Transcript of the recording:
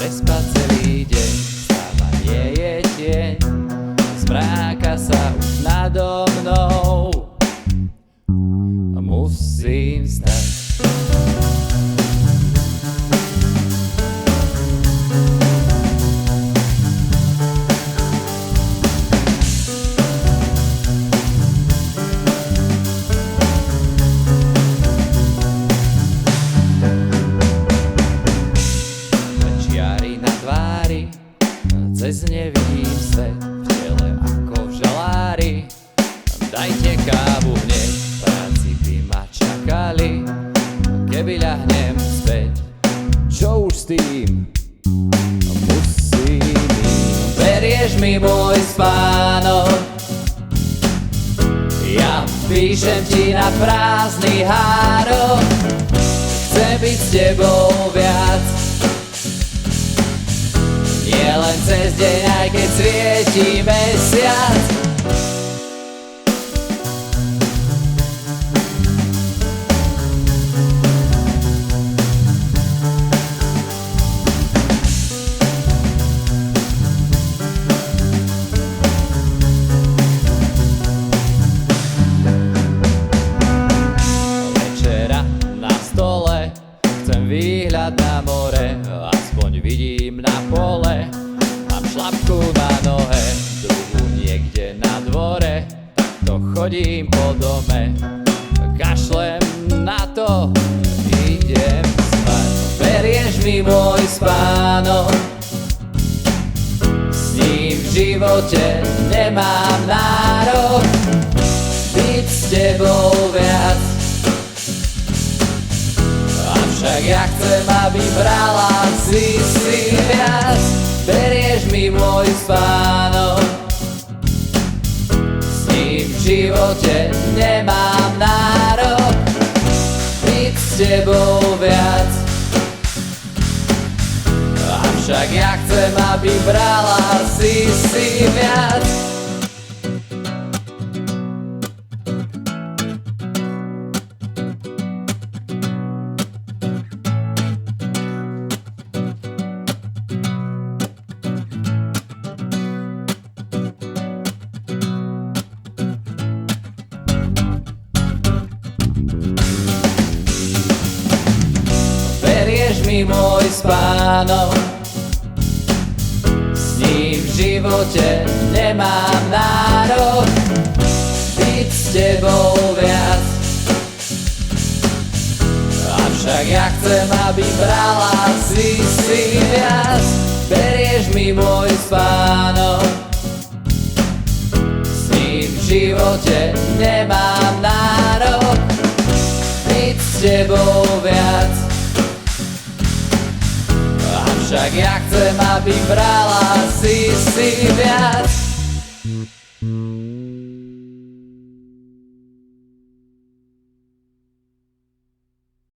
prespať celý deň, stáva nie je tieň, zmráka sa už nado mnou, musím vstať. Cez nevidím svet, v tele ako v žalári. Dajte kávu hneď, v práci by ma čakali. Keby ľahnem späť, čo už s tým? Musím ísť. Berieš mi môj spánok, ja píšem ti na prázdny hárok. Chcem byť s tebou viac, nie len cez deň, aj keď svietí mesiac. Večera na stole, chcem výhľad na more, aspoň vidím na pole. Mám šlapku na nohe, druhú niekde na dvore, takto chodím po dome, kašlem na to, idem spať. Berieš mi môj spánok, s ním v živote nemám nárok, byť s tebou viac. Avšak ja chcem, aby brala si viac. Berieš mi môj spánok, s ním v živote nemám nárok, byť s tebou viac. Avšak ja chcem, aby brala si viac. Berieš mi môj spánok, s ním v živote nemám nárok, byť s tebou viac. Avšak ja chcem, aby brala si viac. Berieš mi môj spánok, s ním v živote nemám nárok, byť s tebou viac. Avšak ja chcem, aby brala si viac.